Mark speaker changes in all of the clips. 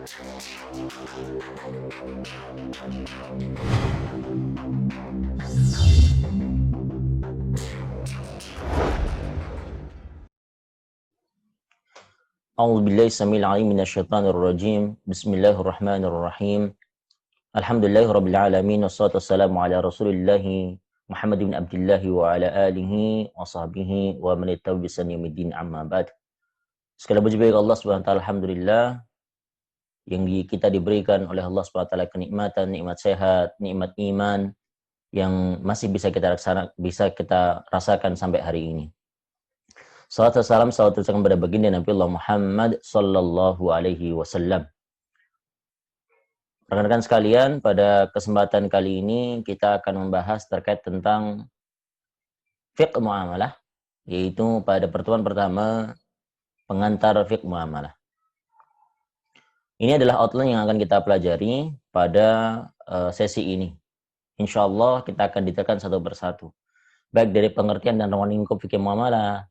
Speaker 1: A'udzubillahi samil alim minasyaitonir rajim. Bismillahirrahmanirrahim. Alhamdulillahirabbil alamin wassalatu wassalamu ala Rasulillah Muhammad bin Abdullah wa ala alihi wa sahbihi wa man ittaba'a bisanniyamiddin amma ba'd. Segala puji bagi Allah Subhanahu wa taala, alhamdulillah yang kita diberikan oleh Allah Subhanahu wa taala kenikmatan, nikmat sehat, nikmat iman yang masih bisa kita rasakan sampai hari ini. Salawat dan salam kepada baginda Nabi Allah Muhammad sallallahu alaihi wasallam. Rekan-rekan sekalian, pada kesempatan kali ini kita akan membahas terkait tentang fiqh muamalah, yaitu pada pertemuan pertama pengantar fiqh muamalah. Ini adalah outline yang akan kita pelajari pada sesi ini. Insyaallah kita akan detailkan satu persatu. Baik dari pengertian dan ruang lingkup fikih muamalah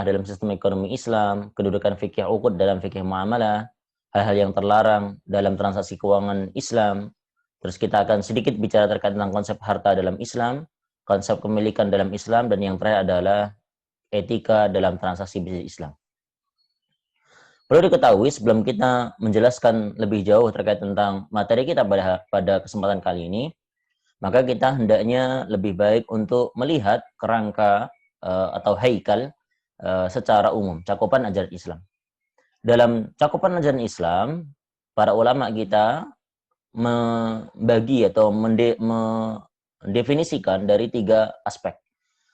Speaker 1: dalam sistem ekonomi Islam, kedudukan fikih uqud dalam fikih muamalah, hal-hal yang terlarang dalam transaksi keuangan Islam. Terus kita akan sedikit bicara terkait tentang konsep harta dalam Islam, konsep kepemilikan dalam Islam, dan yang terakhir adalah etika dalam transaksi bisnis Islam. Perlu diketahui sebelum kita menjelaskan lebih jauh terkait tentang materi kita pada kesempatan kali ini, maka kita hendaknya lebih baik untuk melihat kerangka atau haikal secara umum, cakupan ajaran Islam. Dalam cakupan ajaran Islam, para ulama kita membagi atau mendefinisikan dari 3 aspek.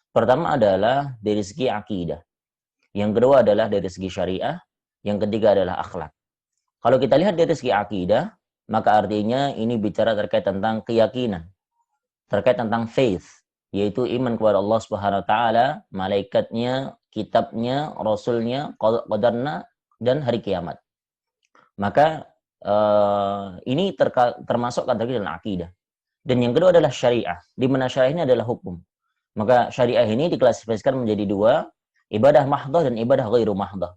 Speaker 1: Pertama adalah dari segi akidah. Yang kedua adalah dari segi syariah. Yang ketiga adalah akhlak. Kalau kita lihat dari segi akidah, maka artinya ini bicara terkait tentang keyakinan, terkait tentang faith, yaitu iman kepada Allah Subhanahu wa taala, malaikatnya, kitabnya, rasulnya, qadarna, dan hari kiamat. Maka ini termasuk kategori dalam akidah. Dan yang kedua adalah syariah, di mana syariah ini adalah hukum. Maka syariah ini diklasifikasikan menjadi 2, ibadah mahdhah dan ibadah ghairu mahdhah.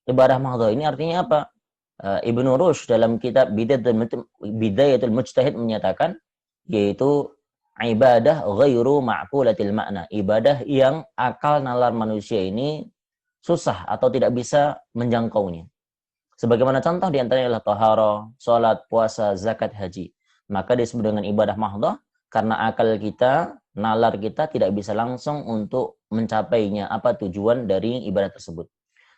Speaker 1: Ibadah mahdhah ini artinya apa? Ibnu Rushd dalam kitab Bidayatul Mujtahid menyatakan, yaitu ibadah ghairu ma'qulatil makna, ibadah yang akal nalar manusia ini susah atau tidak bisa menjangkaunya. Sebagaimana contoh di antaranya adalah taharah, salat, puasa, zakat, haji. Maka disebut dengan ibadah mahdhah karena akal kita, nalar kita tidak bisa langsung untuk mencapainya apa tujuan dari ibadah tersebut.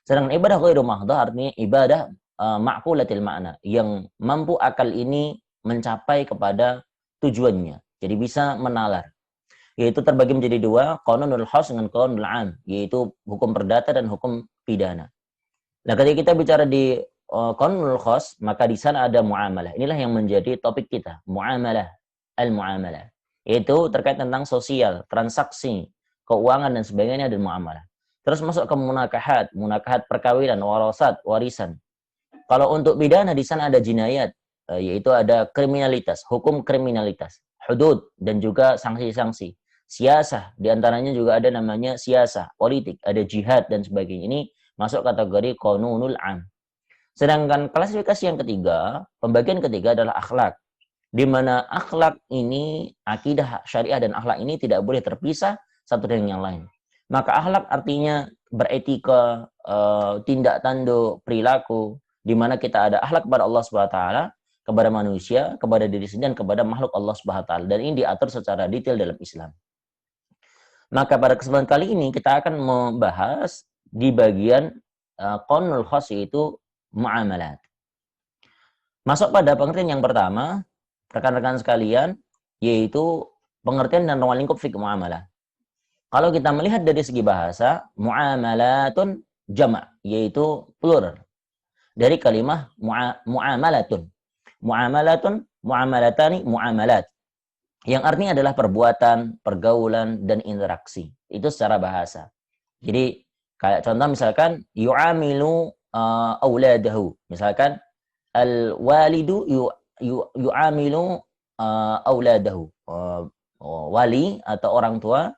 Speaker 1: Sedangkan ibadah ghairu mahdhah artinya ibadah ma'qulatil makna, yang mampu akal ini mencapai kepada tujuannya. Jadi bisa menalar. Yaitu terbagi menjadi 2, qanunul khas dengan qanunul 'am, yaitu hukum perdata dan hukum pidana. Nah, ketika kita bicara di qanunul khas, maka di sana ada muamalah. Inilah yang menjadi topik kita, muamalah, al-muamalah. Yaitu terkait tentang sosial, transaksi, keuangan dan sebagainya, dan muamalah. Terus masuk ke munakahat perkawinan, warasat, warisan. Kalau untuk pidana di sana ada jinayat, yaitu ada kriminalitas, hukum kriminalitas, hudud, dan juga sanksi-sanksi. Siasah, diantaranya juga ada namanya siasah, politik, ada jihad dan sebagainya. Ini masuk kategori qanunul 'am. Sedangkan klasifikasi yang ketiga, pembagian ketiga adalah akhlak. Di mana akhlak ini, akidah, syariah, dan akhlak ini tidak boleh terpisah satu dengan yang lain. Maka akhlak artinya beretika, tindak tanduk, perilaku, di mana kita ada akhlak kepada Allah Subhanahu wa taala, kepada manusia, kepada diri sendiri, dan kepada makhluk Allah Subhanahu wa taala. Dan ini diatur secara detail dalam Islam. Maka pada kesempatan kali ini kita akan membahas di bagian qanunul khas, yaitu muamalat. Masuk pada pengertian yang pertama, rekan-rekan sekalian, yaitu pengertian dan ruang lingkup fikih muamalah. Kalau kita melihat dari segi bahasa, muamalatun jama', yaitu plural dari kalimah muamalatun. Muamalatun, muamalatani, muamalat. Yang artinya adalah perbuatan, pergaulan, dan interaksi. Itu secara bahasa. Jadi, kayak contoh misalkan, yu'amilu awladahu. Misalkan, al-walidu yu'amilu awladahu. Wali atau orang tua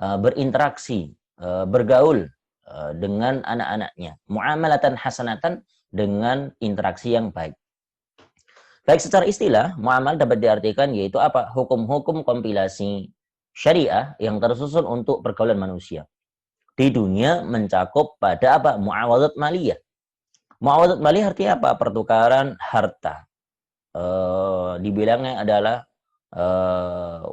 Speaker 1: berinteraksi, bergaul dengan anak-anaknya. Muamalatan hasanatan, dengan interaksi yang baik. Baik secara istilah, muamalah dapat diartikan yaitu apa? Hukum-hukum kompilasi syariah yang tersusun untuk pergaulan manusia. Di dunia mencakup pada apa? Muawadat maliyah. Muawadat maliyah artinya apa? Pertukaran harta. Dibilangnya adalah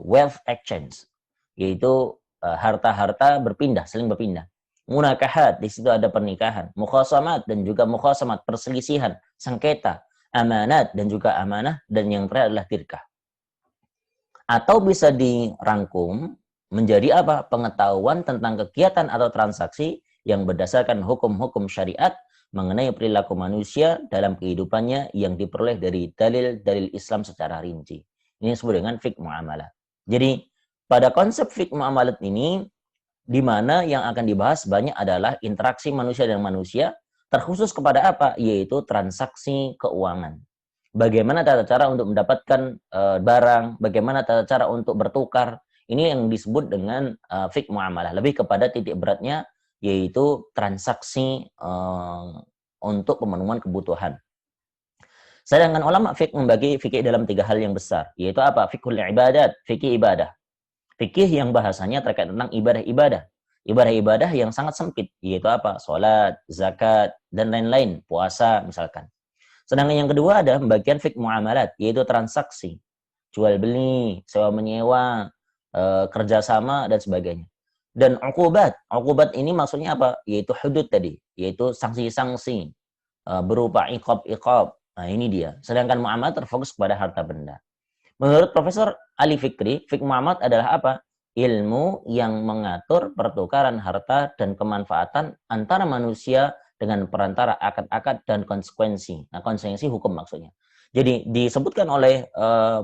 Speaker 1: wealth exchange, yaitu harta-harta berpindah, saling berpindah. Munakahat, di situ ada pernikahan. Mukhasamat, dan juga mukhasamat, perselisihan, sengketa. Amanat, dan juga amanah. Dan yang terakhir adalah tirkah. Atau bisa dirangkum menjadi apa? Pengetahuan tentang kegiatan atau transaksi yang berdasarkan hukum-hukum syariat mengenai perilaku manusia dalam kehidupannya yang diperoleh dari dalil-dalil Islam secara rinci. Ini disebut dengan fiqh muamalah. Jadi, pada konsep fiqh muamalah ini, di mana yang akan dibahas banyak adalah interaksi manusia dengan manusia, terkhusus kepada apa? Yaitu transaksi keuangan. Bagaimana tata cara untuk mendapatkan barang, bagaimana tata cara untuk bertukar. Ini yang disebut dengan fiqh muamalah. Lebih kepada titik beratnya, yaitu transaksi untuk pemenuhan kebutuhan. Sedangkan ulama fiqh membagi fikih dalam 3 hal yang besar, yaitu apa? Fiqhul ibadat, fikih ibadah. Fikih yang bahasanya terkait tentang ibadah-ibadah. Ibadah-ibadah yang sangat sempit, yaitu apa? Salat, zakat, dan lain-lain, puasa misalkan. Sedangkan yang kedua ada pembagian fiqh muamalat, yaitu transaksi, jual beli, sewa menyewa, kerjasama, dan sebagainya. Dan uqubat ini maksudnya apa? Yaitu hudud tadi, yaitu sanksi-sanksi berupa iqab. Nah ini dia. Sedangkan muamalat terfokus pada harta benda. Menurut Profesor Ali Fikri, fiqh muamalat adalah apa? Ilmu yang mengatur pertukaran harta dan kemanfaatan antara manusia dengan perantara akad-akad dan konsekuensi. Nah, konsekuensi hukum maksudnya. Jadi disebutkan oleh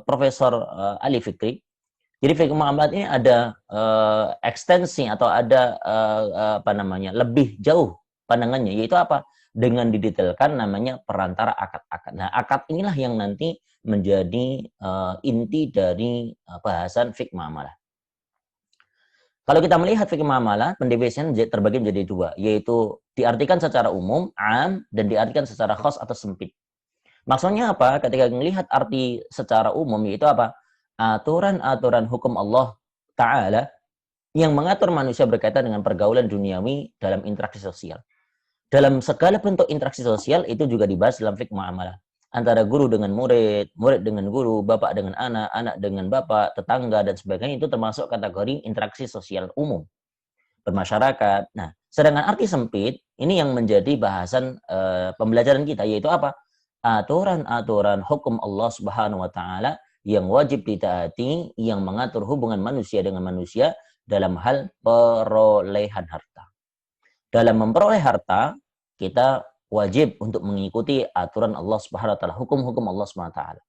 Speaker 1: Profesor Ali Fikri, jadi fiqh muamalat ini ada ekstensi atau ada lebih jauh pandangannya, yaitu apa? Dengan didetailkan namanya perantara akad-akad. Nah, akad inilah yang nanti menjadi inti dari bahasan fiqh muamalah. Kalau kita melihat fikih muamalah, pendivisian terbagi menjadi 2, yaitu diartikan secara umum, am, dan diartikan secara khas atau sempit. Maksudnya apa? Ketika melihat arti secara umum, yaitu apa? Aturan-aturan hukum Allah Ta'ala yang mengatur manusia berkaitan dengan pergaulan duniawi dalam interaksi sosial. Dalam segala bentuk interaksi sosial itu juga dibahas dalam fikih muamalah. Antara guru dengan murid, murid dengan guru, bapak dengan anak, anak dengan bapak, tetangga, dan sebagainya, itu termasuk kategori interaksi sosial umum, bermasyarakat. Nah, sedangkan arti sempit, ini yang menjadi bahasan pembelajaran kita, yaitu apa? Aturan-aturan hukum Allah Subhanahu wa Ta'ala yang wajib ditaati, yang mengatur hubungan manusia dengan manusia dalam hal perolehan harta. Dalam memperoleh harta, kita wajib untuk mengikuti aturan Allah Subhanahu wa taala, hukum-hukum Allah Subhanahu wa taala.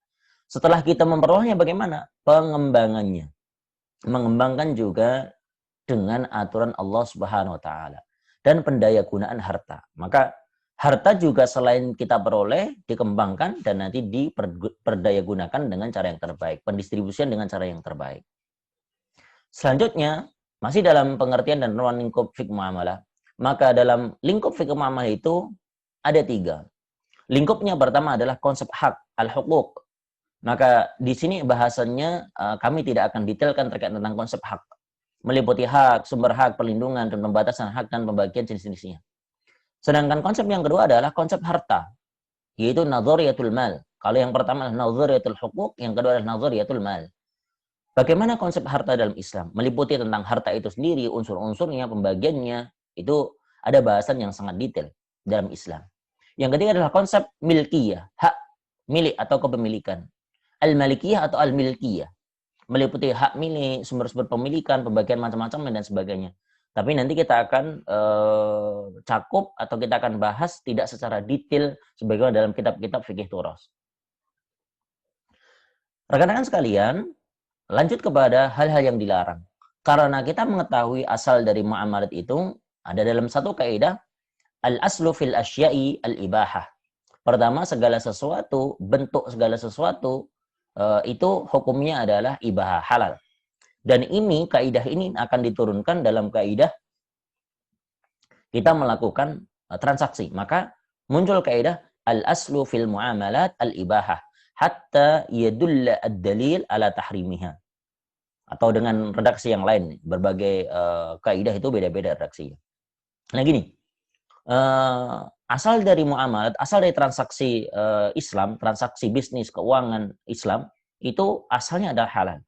Speaker 1: Setelah kita memperolehnya, bagaimana pengembangannya? Mengembangkan juga dengan aturan Allah Subhanahu wa taala dan pendayagunaan harta. Maka harta juga selain kita peroleh, dikembangkan dan nanti diperdayagunakan dengan cara yang terbaik, pendistribusian dengan cara yang terbaik. Selanjutnya, masih dalam pengertian dan ruang lingkup fiqh muamalah, maka dalam lingkup fiqh muamalah itu ada 3. Lingkupnya pertama adalah konsep hak, al-huquq. Maka di sini bahasannya kami tidak akan detailkan terkait tentang konsep hak. Meliputi hak, sumber hak, perlindungan, dan pembatasan hak, dan pembagian jenis-jenisnya. Sedangkan konsep yang kedua adalah konsep harta, yaitu nadhariyatul mal. Kalau yang pertama adalah nadhariyatul huquq, yang kedua adalah nadhariyatul mal. Bagaimana konsep harta dalam Islam? Meliputi tentang harta itu sendiri, unsur-unsurnya, pembagiannya, itu ada bahasan yang sangat detail dalam Islam. Yang ketiga adalah konsep milkiyah, hak milik atau kepemilikan. Al-malikiyah atau al-milkiyah, meliputi hak milik, sumber-sumber pemilikan, pembagian macam-macam, dan sebagainya. Tapi nanti kita akan cakup atau kita akan bahas tidak secara detail sebagaimana dalam kitab-kitab fikih turas. Rekan-rekan sekalian, lanjut kepada hal-hal yang dilarang. Karena kita mengetahui asal dari muamalat itu ada dalam satu kaidah, al-aslu fil asya'i al-ibahah. Pertama, segala sesuatu, bentuk segala sesuatu, itu hukumnya adalah ibahah, halal. Dan ini, kaidah ini akan diturunkan dalam kaidah kita melakukan transaksi. Maka muncul kaidah al-aslu fil muamalat al-ibahah. hatta yadulla ad-dalil ala tahrimiha. Atau dengan redaksi yang lain, berbagai kaidah itu beda-beda redaksinya. Nah gini, asal dari muamalat, asal dari transaksi Islam, transaksi bisnis, keuangan Islam, itu asalnya adalah halal.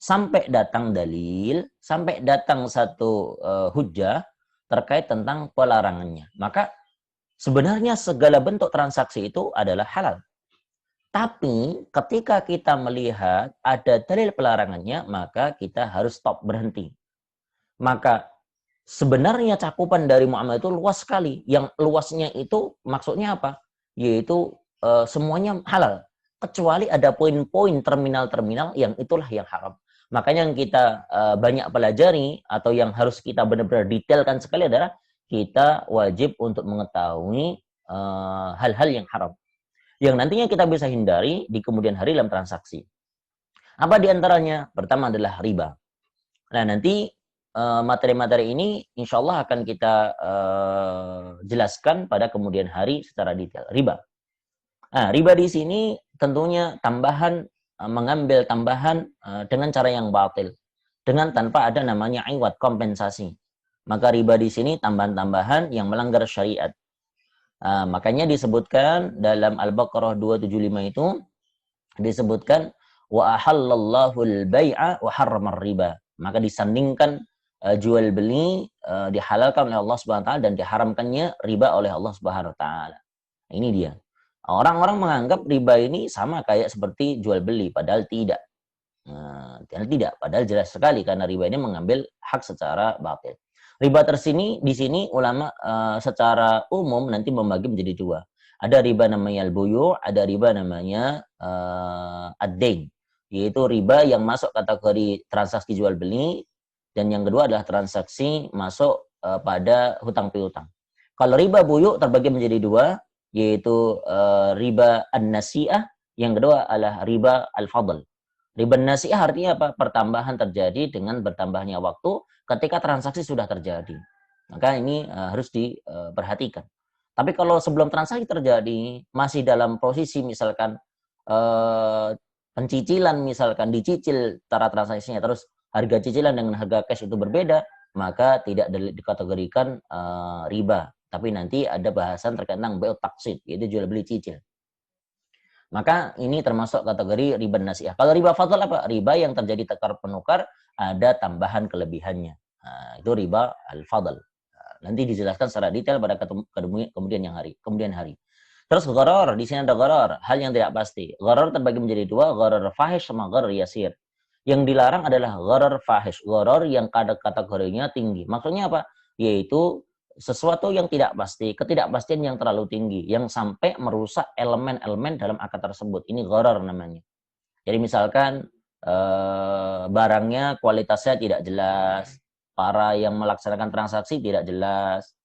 Speaker 1: Sampai datang dalil, sampai datang satu hujjah terkait tentang pelarangannya. Maka sebenarnya segala bentuk transaksi itu adalah halal. Tapi ketika kita melihat ada dalil pelarangannya, maka kita harus stop, berhenti. Maka sebenarnya cakupan dari muamalah itu luas sekali. Yang luasnya itu maksudnya apa? Yaitu semuanya halal. Kecuali ada poin-poin terminal-terminal yang itulah yang haram. Makanya yang kita banyak pelajari atau yang harus kita benar-benar detailkan sekali adalah kita wajib untuk mengetahui hal-hal yang haram. Yang nantinya kita bisa hindari di kemudian hari dalam transaksi. Apa di antaranya? Pertama adalah riba. Nah, nanti materi-materi ini insya Allah akan kita jelaskan pada kemudian hari secara detail. Riba. Nah, riba di sini tentunya tambahan, mengambil tambahan dengan cara yang batil. Dengan tanpa ada namanya iwat, kompensasi. Maka riba di sini tambahan-tambahan yang melanggar syariat. Makanya disebutkan dalam Al-Baqarah 275 itu disebutkan wa ahallallahu al-bai'a wa harramar riba. Maka disandingkan jual beli dihalalkan oleh Allah Subhanahu wa taala dan diharamkannya riba oleh Allah Subhanahu wa taala. Ini dia. Orang-orang menganggap riba ini sama kayak seperti jual beli, padahal tidak. Padahal jelas sekali karena riba ini mengambil hak secara batil. Riba di sini ulama secara umum nanti membagi menjadi dua. Ada riba namanya al-buyu', ada riba namanya ad-dain. Yaitu riba yang masuk kategori transaksi jual beli, dan yang kedua adalah transaksi masuk pada hutang piutang. Kalau riba buyu' terbagi menjadi dua, yaitu riba an-nasi'ah, yang kedua adalah riba al-fadl. Riba nasi'ah artinya apa? Pertambahan terjadi dengan bertambahnya waktu ketika transaksi sudah terjadi. Maka ini harus diperhatikan. Tapi kalau sebelum transaksi terjadi, masih dalam posisi misalkan pencicilan, misalkan dicicil cara transaksinya, terus harga cicilan dengan harga cash itu berbeda, maka tidak dikategorikan riba. Tapi nanti ada bahasan terkait tentang bai'ut taqsid, yaitu jual beli cicil. Maka ini termasuk kategori riba nasi'ah. Kalau riba fadl apa? Riba yang terjadi tukar penukar ada tambahan kelebihannya. Nah, itu riba al-fadl. Nanti dijelaskan secara detail pada kemudian hari. Terus gharar, di sini ada gharar, hal yang tidak pasti. Gharar terbagi menjadi dua, gharar fahish sama gharar yasir. Yang dilarang adalah gharar fahish, gharar yang kategorinya tinggi. Maksudnya apa? Yaitu sesuatu yang tidak pasti, ketidakpastian yang terlalu tinggi, yang sampai merusak elemen-elemen dalam akad tersebut. Ini gharar namanya. Jadi misalkan barangnya kualitasnya tidak jelas, para yang melaksanakan transaksi tidak jelas.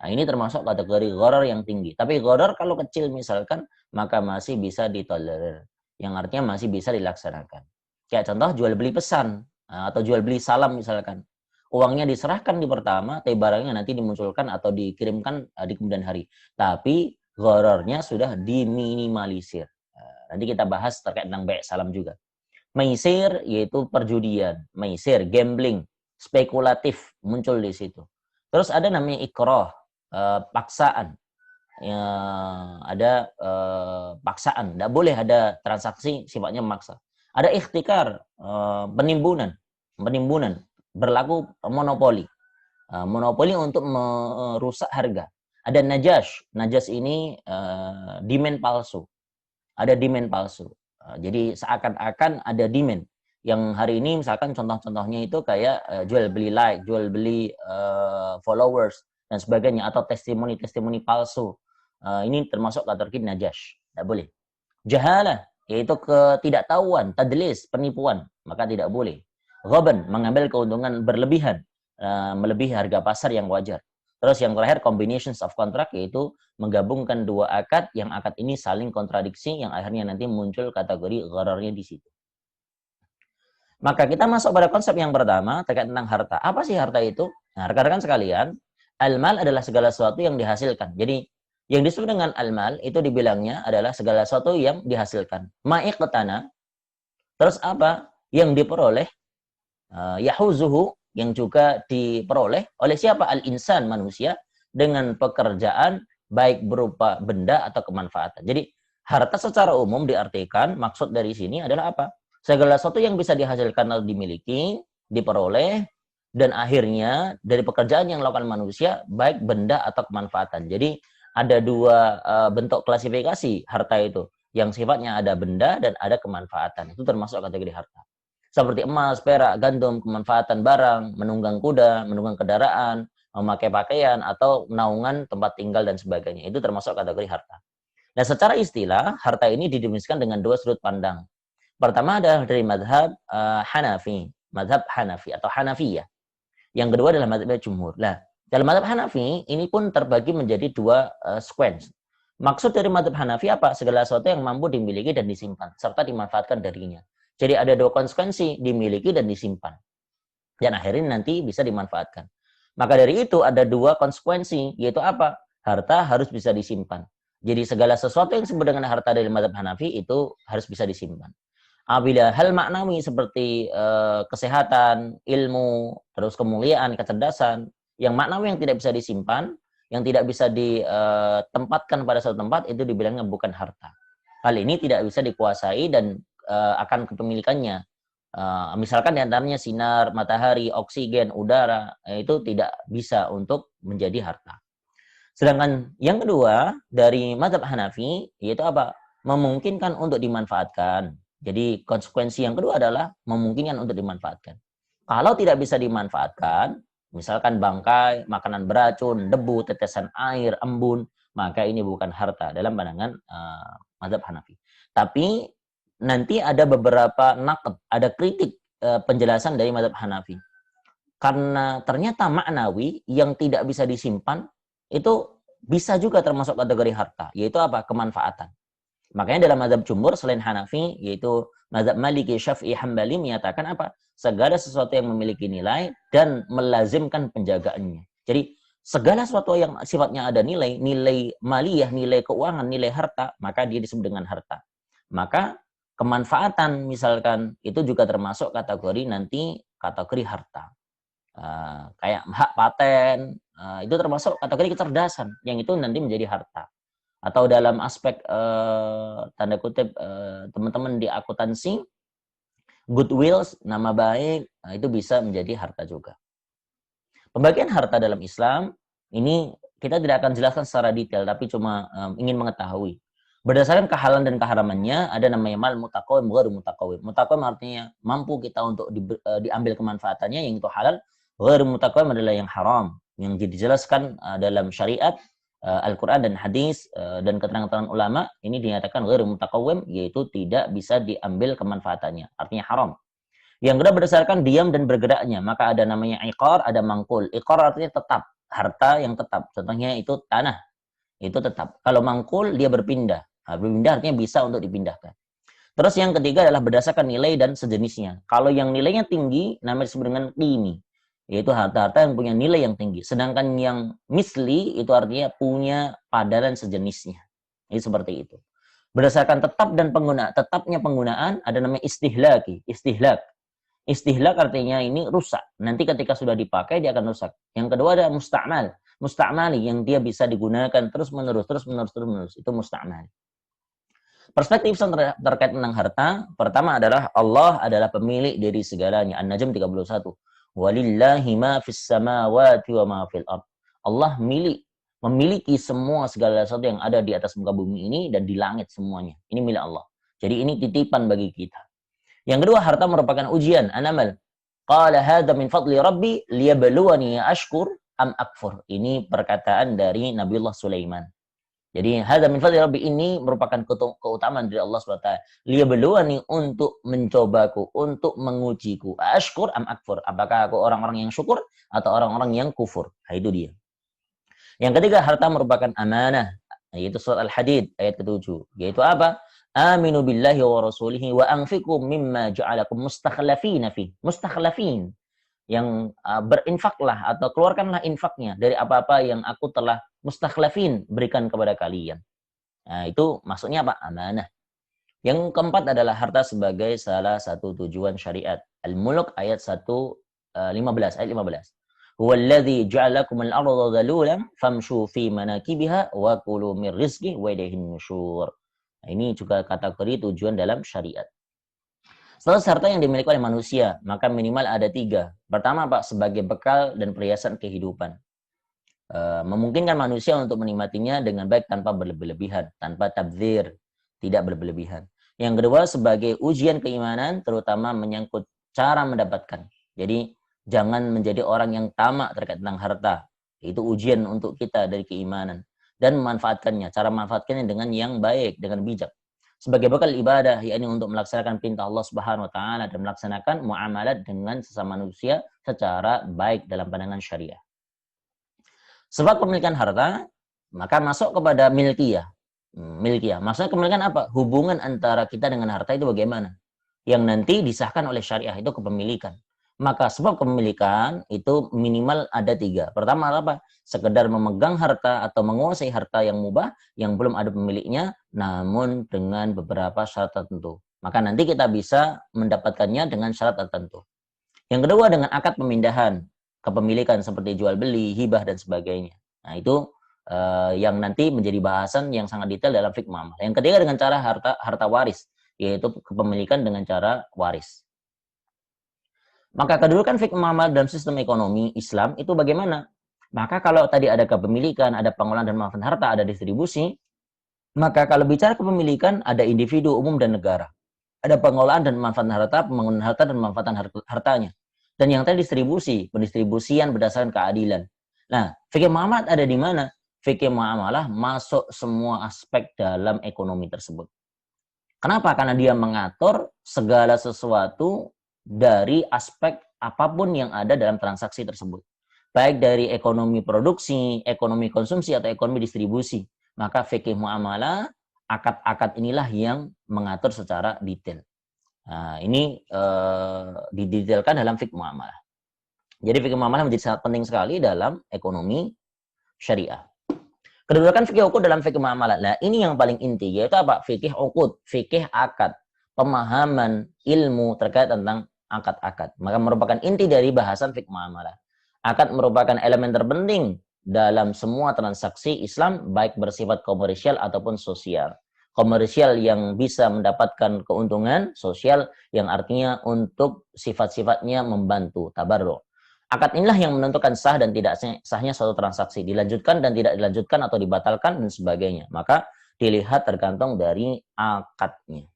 Speaker 1: Nah, ini termasuk kategori gharar yang tinggi. Tapi gharar kalau kecil misalkan, maka masih bisa ditolerir. Yang artinya masih bisa dilaksanakan. Kayak contoh jual beli pesan, atau jual beli salam misalkan. Uangnya diserahkan di pertama, tapi barangnya nanti dimunculkan atau dikirimkan di kemudian hari. Tapi ghararnya sudah diminimalisir. Nanti kita bahas terkait tentang bai' salam juga. Maisir yaitu perjudian, maisir, gambling, spekulatif muncul di situ. Terus ada namanya ikrah, paksaan. Ada paksaan, tidak boleh ada transaksi sifatnya memaksa. Ada ikhtikar, penimbunan, berlaku monopoli. Monopoli untuk merusak harga. Ada najas ini demand palsu. Ada demand palsu. Jadi seakan-akan ada demand. Yang hari ini misalkan contoh-contohnya itu kayak jual beli like, jual beli followers dan sebagainya, atau testimoni-testimoni palsu. Ini termasuk kategori najas. Tidak boleh. Jahalah, yaitu ketidaktahuan, tadlis, penipuan, maka tidak boleh. Ghaban, mengambil keuntungan berlebihan, melebihi harga pasar yang wajar. Terus yang terakhir, combinations of contract, yaitu menggabungkan dua akad, yang akad ini saling kontradiksi, yang akhirnya nanti muncul kategori ghararnya di situ. Maka kita masuk pada konsep yang pertama, terkait tentang harta. Apa sih harta itu? Nah, rekan-rekan sekalian, al-mal adalah segala sesuatu yang dihasilkan. Jadi, Yang disebut dengan al-mal itu dibilangnya adalah segala sesuatu yang dihasilkan. Ma'iqtana, terus apa? Yang diperoleh, yahuzuhu, yang juga diperoleh oleh siapa? Al-insan, manusia, dengan pekerjaan baik berupa benda atau kemanfaatan. Jadi harta secara umum diartikan, maksud dari sini adalah apa? Segala sesuatu yang bisa dihasilkan atau dimiliki, diperoleh, dan akhirnya dari pekerjaan yang dilakukan manusia, baik benda atau kemanfaatan. Jadi ada dua bentuk klasifikasi harta itu, yang sifatnya ada benda dan ada kemanfaatan. Itu termasuk kategori harta. Seperti emas, perak, gandum, kemanfaatan barang, menunggang kuda, menunggang kendaraan, memakai pakaian, atau naungan tempat tinggal dan sebagainya. Itu termasuk kategori harta. Nah, secara istilah, harta ini didefinisikan dengan dua sudut pandang. Pertama adalah dari madhab Hanafi, madhab Hanafi atau Hanafiyah. Yang kedua adalah madhab Jumhur. Nah, dalam madhab Hanafi, ini pun terbagi menjadi dua sequence. Maksud dari madhab Hanafi apa? Segala sesuatu yang mampu dimiliki dan disimpan, serta dimanfaatkan darinya. Jadi ada dua konsekuensi, dimiliki dan disimpan. Dan akhirnya nanti bisa dimanfaatkan. Maka dari itu ada dua konsekuensi, yaitu apa? Harta harus bisa disimpan. Jadi segala sesuatu yang disebut dengan harta dari mazhab Hanafi itu harus bisa disimpan. Apabila hal maknawi seperti kesehatan, ilmu, terus kemuliaan, kecerdasan, yang maknawi yang tidak bisa disimpan, yang tidak bisa ditempatkan pada suatu tempat, itu dibilangnya bukan harta. Hal ini tidak bisa dikuasai dan akan kepemilikannya. Misalkan diantaranya sinar, matahari, oksigen, udara, itu tidak bisa untuk menjadi harta. Sedangkan yang kedua dari mazhab Hanafi, yaitu apa? Memungkinkan untuk dimanfaatkan. Jadi konsekuensi yang kedua adalah memungkinkan untuk dimanfaatkan. Kalau tidak bisa dimanfaatkan, misalkan bangkai, makanan beracun, debu, tetesan air, embun, maka ini bukan harta dalam pandangan mazhab Hanafi. Tapi nanti ada beberapa naqd, ada kritik penjelasan dari mazhab Hanafi. Karena ternyata maknawi yang tidak bisa disimpan itu bisa juga termasuk kategori harta, yaitu apa? Kemanfaatan. Makanya dalam mazhab Jumhur selain Hanafi, yaitu mazhab Maliki, Syafi'i, Hambali menyatakan apa? Segala sesuatu yang memiliki nilai dan melazimkan penjagaannya. Jadi segala sesuatu yang sifatnya ada nilai, nilai maliyah, nilai keuangan, nilai harta, maka dia disebut dengan harta. Maka kemanfaatan misalkan itu juga termasuk kategori nanti kategori harta. Kayak hak paten, itu termasuk kategori kecerdasan yang itu nanti menjadi harta. Atau dalam aspek tanda kutip teman-teman di akuntansi, goodwill, nama baik, itu bisa menjadi harta juga. Pembagian harta dalam Islam ini kita tidak akan jelaskan secara detail, tapi cuma ingin mengetahui. Berdasarkan kehalalan dan keharamannya, ada namanya mal mutaqawim, ghair mutaqawim. Mutaqawim artinya mampu kita untuk diambil kemanfaatannya, yang itu halal. Ghair mutaqawim adalah yang haram, yang dijelaskan dalam syariat, Al-Quran dan hadis, dan keterangan ulama, ini dinyatakan ghair mutaqawim, yaitu tidak bisa diambil kemanfaatannya, artinya haram. Yang kedua berdasarkan diam dan bergeraknya, maka ada namanya iqar, ada mangkul. Iqar artinya tetap, harta yang tetap. Contohnya itu tanah, itu tetap. Kalau mangkul dia berpindah. Berpindah artinya bisa untuk dipindahkan. Terus yang ketiga adalah berdasarkan nilai dan sejenisnya. Kalau yang nilainya tinggi, namanya disebut dengan qimi, yaitu harta-harta yang punya nilai yang tinggi. Sedangkan yang misli itu artinya punya padanan sejenisnya. Ini seperti itu. Berdasarkan tetap dan tetapnya penggunaan ada namanya istihlaki, istihlak. Istihlak artinya ini rusak. Nanti ketika sudah dipakai dia akan rusak. Yang kedua ada musta'mal. Musta'mali yang dia bisa digunakan terus menerus. Itu musta'mal. Perspektif terkait tentang harta, pertama adalah Allah adalah pemilik dari segalanya. An-Najm 31. Walillahi ma fis samawati wa ma fil ard. Allah memiliki semua segala sesuatu yang ada di atas muka bumi ini dan di langit semuanya. Ini milik Allah. Jadi ini titipan bagi kita. Yang kedua, harta merupakan ujian, anamal. Qala hadza min fadli rabbi liyabluwani ashkur am akfur. Ini perkataan dari Nabiullah Sulaiman. Jadi hadza min fadli rabbi ini merupakan keutamaan dari Allah SWT. Liyabluwani, untuk mencobaku, untuk mengujiku. Ashkur am akfur. Apakah aku orang-orang yang syukur atau orang-orang yang kufur? Nah, itu dia. Yang ketiga, harta merupakan amanah. Yaitu surat Al-Hadid ayat ke-7. Yaitu apa? Aminu billahi wa rasulihi wa anfiqu mimma ja'alakum mustakhlafina fi. Mustakhlafin. yang berinfaklah atau keluarkanlah infaknya dari apa-apa yang aku telah mustakhlafin berikan kepada kalian. Nah, itu maksudnya apa? Amanah. Yang keempat adalah harta sebagai salah satu tujuan syariat. Al-Mulk ayat 15 ayat 15. Huwallazi ja'alakumul arda dhalulan famshu fi manakibiha wa kulu mir rizqi wa ilaihin nusyur. Nah, ini juga kategori tujuan dalam syariat. Status harta yang dimiliki oleh manusia, maka minimal ada 3. Pertama, Pak, sebagai bekal dan perhiasan kehidupan. Memungkinkan manusia untuk menikmatinya dengan baik tanpa berlebihan, tanpa tabdzir, tidak berlebihan. Yang kedua, sebagai ujian keimanan, terutama menyangkut cara mendapatkan. Jadi, jangan menjadi orang yang tamak terkait tentang harta. Itu ujian untuk kita dari keimanan. Dan memanfaatkannya, cara memanfaatkannya dengan yang baik, dengan bijak. Sebagai bekal ibadah, yakni untuk melaksanakan perintah Allah Subhanahu wa taala dan melaksanakan muamalat dengan sesama manusia secara baik dalam pandangan syariah. Sebab pemilikan harta, maka masuk kepada milkiyah. Milkiyah. Maksudnya kepemilikan apa? Hubungan antara kita dengan harta itu bagaimana? Yang nanti disahkan oleh syariah itu kepemilikan. Maka sebab kepemilikan itu minimal ada 3. Pertama apa? Sekedar memegang harta atau menguasai harta yang mubah yang belum ada pemiliknya, namun dengan beberapa syarat tertentu. Maka nanti kita bisa mendapatkannya dengan syarat tertentu. Yang kedua dengan akad pemindahan kepemilikan seperti jual beli, hibah dan sebagainya. Nah, itu yang nanti menjadi bahasan yang sangat detail dalam fikih muamalah. Yang ketiga dengan cara harta waris, yaitu kepemilikan dengan cara waris. Maka kedudukan fikih muamalah dalam sistem ekonomi Islam itu bagaimana? Maka kalau tadi ada kepemilikan, ada pengelolaan dan pemanfaatan harta, ada distribusi, maka kalau bicara kepemilikan ada individu, umum dan negara. Ada pengelolaan dan pemanfaatan harta, pembangunan harta dan pemanfaatan hartanya. Dan yang tadi distribusi, pendistribusian berdasarkan keadilan. Nah, fikih muamalah ada di mana? Fikih muamalah masuk semua aspek dalam ekonomi tersebut. Kenapa? Karena dia mengatur segala sesuatu dari aspek apapun yang ada dalam transaksi tersebut. Baik dari ekonomi produksi, ekonomi konsumsi, atau ekonomi distribusi. Maka fikih muamalah, akad-akad inilah yang mengatur secara detail. Nah, ini didetailkan dalam fikih muamalah. Jadi fikih muamalah menjadi sangat penting sekali dalam ekonomi syariah. Kedudukan fikih uqud dalam fikih muamalah. Nah, ini yang paling inti, yaitu apa? Fikih uqud, fikih akad, pemahaman ilmu terkait tentang akad-akad. Maka merupakan inti dari bahasan fikih muamalah. Akad merupakan elemen terpenting dalam semua transaksi Islam, baik bersifat komersial ataupun sosial. Komersial yang bisa mendapatkan keuntungan, sosial yang artinya untuk sifat-sifatnya membantu, tabarruk. Akad inilah yang menentukan sah dan tidak sahnya suatu transaksi, dilanjutkan dan tidak dilanjutkan atau dibatalkan dan sebagainya. Maka dilihat tergantung dari akadnya.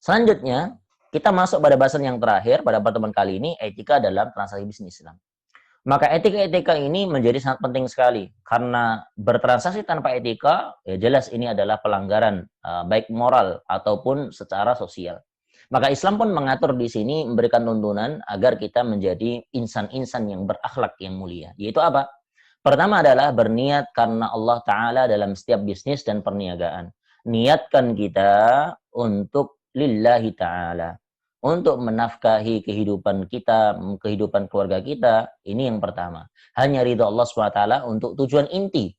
Speaker 1: Selanjutnya, kita masuk pada bahasan yang terakhir pada pertemuan kali ini, etika dalam transaksi bisnis Islam. Maka etika-etika ini menjadi sangat penting sekali. Karena bertransaksi tanpa etika, ya jelas ini adalah pelanggaran baik moral ataupun secara sosial. Maka Islam pun mengatur di sini, memberikan tuntunan agar kita menjadi insan-insan yang berakhlak yang mulia. Yaitu apa? Pertama adalah berniat karena Allah Ta'ala dalam setiap bisnis dan perniagaan. Niatkan kita untuk lillahi ta'ala. Untuk menafkahi kehidupan kita, kehidupan keluarga kita, ini yang pertama. Hanya ridha Allah SWT untuk tujuan inti.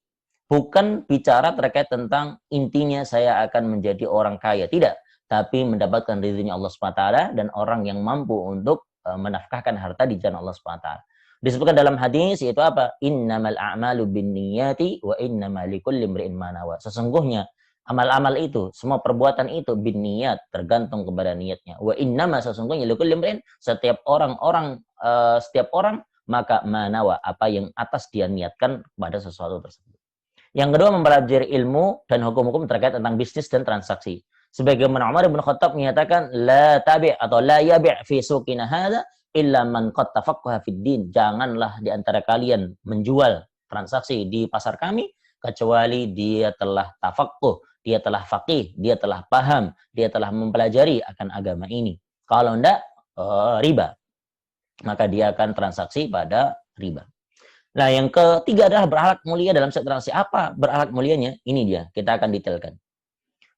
Speaker 1: Bukan bicara terkait tentang intinya saya akan menjadi orang kaya. Tidak. Tapi mendapatkan ridhonya Allah SWT dan orang yang mampu untuk menafkahkan harta di jalan Allah SWT. Disebutkan dalam hadis yaitu apa? Innamal a'malu binniyati wa innamal likulli imri'in ma nawa. Sesungguhnya amal-amal itu, semua perbuatan itu binniyat, tergantung kepada niatnya. Wa innama sesungguhnya likulli imri'in, setiap orang maka manawa, apa yang atas dia niatkan pada sesuatu tersebut. Yang kedua, mempelajari ilmu dan hukum-hukum terkait tentang bisnis dan transaksi. Sebagaimana Umar bin Khattab menyatakan la tabi' atau la yabi' fi suqina hadza illa man qad tafaqqaha fid din. Janganlah di antara kalian menjual transaksi di pasar kami kecuali dia telah tafaqquh, dia telah faqih, dia telah paham, dia telah mempelajari akan agama ini. Kalau enggak riba, maka dia akan transaksi pada riba. Nah, yang ketiga adalah berakhlak mulia dalam setiap transaksi. Apa berakhlak mulianya? Ini dia, kita akan detailkan.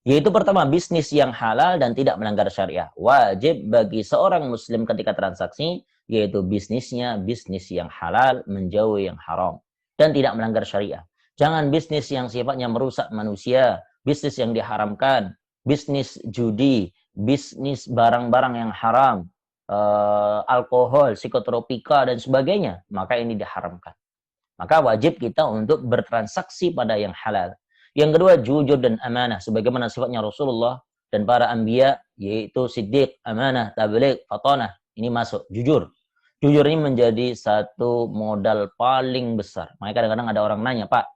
Speaker 1: Yaitu pertama, bisnis yang halal dan tidak melanggar syariah. Wajib bagi seorang muslim ketika transaksi, yaitu bisnisnya bisnis yang halal, menjauhi yang haram. Dan tidak melanggar syariah. Jangan bisnis yang sifatnya merusak manusia, bisnis yang diharamkan, bisnis judi, bisnis barang-barang yang haram, alkohol, psikotropika, dan sebagainya. Maka ini diharamkan. Maka wajib kita untuk bertransaksi pada yang halal. Yang kedua, jujur dan amanah. Sebagaimana sifatnya Rasulullah dan para anbiya, yaitu siddiq, amanah, tabligh, fatanah. Ini masuk, jujur. Jujur ini menjadi satu modal paling besar. Makanya kadang-kadang ada orang nanya, Pak,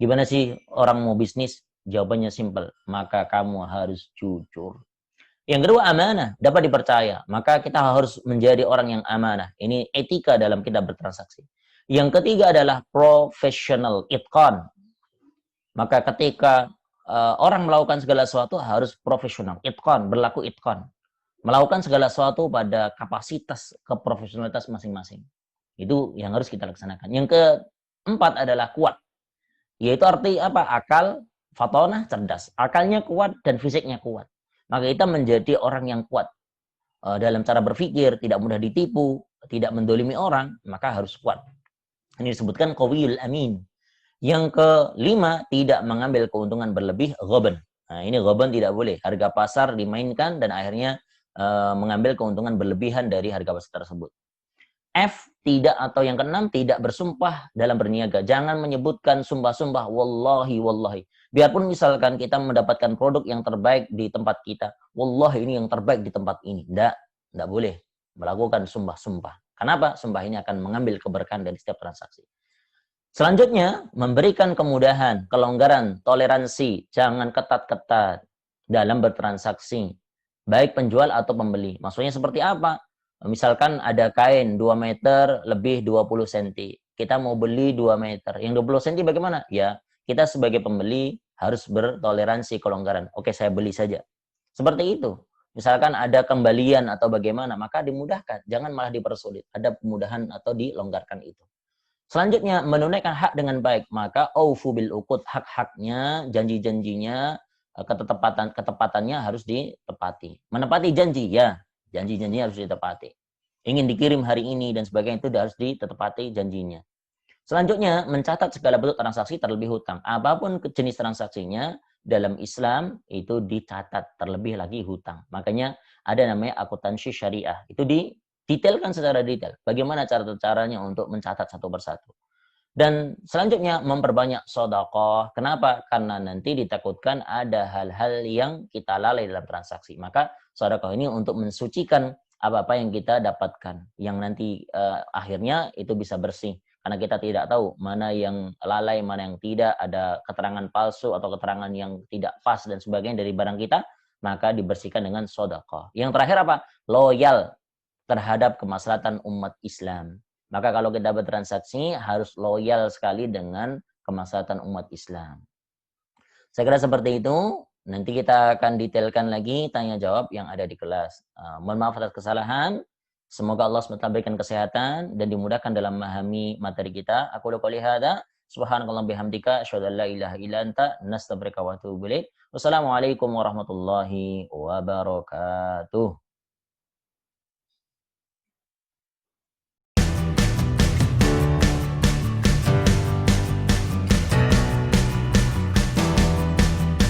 Speaker 1: gimana sih orang mau bisnis? Jawabannya simpel, maka kamu harus jujur. Yang kedua, amanah, dapat dipercaya. Maka kita harus menjadi orang yang amanah. Ini etika dalam kita bertransaksi. Yang ketiga adalah profesional, itqan. Maka ketika orang melakukan segala sesuatu harus profesional, itqan, berlaku itqan. Melakukan segala sesuatu pada kapasitas keprofesionalitas masing-masing. Itu yang harus kita laksanakan. Yang keempat adalah kuat. Yaitu arti apa? Akal, fatonah, cerdas. Akalnya kuat dan fisiknya kuat. Maka kita menjadi orang yang kuat. Dalam cara berpikir, tidak mudah ditipu, tidak mendolimi orang, maka harus kuat. Ini disebutkan qawiyul amin. Yang kelima, tidak mengambil keuntungan berlebih, ghaban. Nah, ini ghaban tidak boleh. Harga pasar dimainkan dan akhirnya mengambil keuntungan berlebihan dari harga pasar tersebut. F, tidak, atau yang keenam, tidak bersumpah dalam berniaga. Jangan menyebutkan sumpah-sumpah, wallahi, wallahi. Biarpun misalkan kita mendapatkan produk yang terbaik di tempat kita, wallahi ini yang terbaik di tempat ini. Tidak boleh melakukan sumpah-sumpah. Kenapa? Sumpah ini akan mengambil keberkahan dari setiap transaksi. Selanjutnya, memberikan kemudahan, kelonggaran, toleransi. Jangan ketat-ketat dalam bertransaksi. Baik penjual atau pembeli. Maksudnya seperti apa? Misalkan ada kain 2 meter lebih 20 cm. Kita mau beli 2 meter. Yang 20 cm bagaimana? Ya, kita sebagai pembeli harus bertoleransi, kelonggaran. Oke, saya beli saja. Seperti itu. Misalkan ada kembalian atau bagaimana, maka dimudahkan. Jangan malah dipersulit. Ada kemudahan atau dilonggarkan itu. Selanjutnya, menunaikan hak dengan baik. Maka aufu bil uqud, hak-haknya, janji-janjinya, ketepatannya harus ditepati. Menepati janji, ya. Janji-janji harus ditepati. Ingin dikirim hari ini dan sebagainya itu harus ditepati janjinya. Selanjutnya, mencatat segala bentuk transaksi terlebih hutang. Apapun jenis transaksinya, dalam Islam itu dicatat, terlebih lagi hutang. Makanya ada namanya akuntansi syariah. Itu didetailkan secara detail. Bagaimana caranya untuk mencatat satu persatu. Dan selanjutnya memperbanyak sedekah. Kenapa? Karena nanti ditakutkan ada hal-hal yang kita lalai dalam transaksi. Maka sedekah ini untuk mensucikan apa-apa yang kita dapatkan. Yang nanti akhirnya itu bisa bersih. Karena kita tidak tahu mana yang lalai, mana yang tidak. Ada keterangan palsu atau keterangan yang tidak pas dan sebagainya dari barang kita. Maka dibersihkan dengan sedekah. Yang terakhir apa? Loyal terhadap kemaslahatan umat Islam. Maka kalau kita bertransaksi harus loyal sekali dengan kemaslahatan umat Islam. Saya kira seperti itu. Nanti kita akan detailkan lagi tanya jawab yang ada di kelas. Mohon maaf atas kesalahan. Semoga Allah SWT berikan kesehatan dan dimudahkan dalam memahami materi kita. Aku qouli hadza, subhanakallah bihamdika, asyhadu an la ilaha illa anta, nastaghfiruka wa atubu ilaik. Wassalamualaikum warahmatullahi wabarakatuh.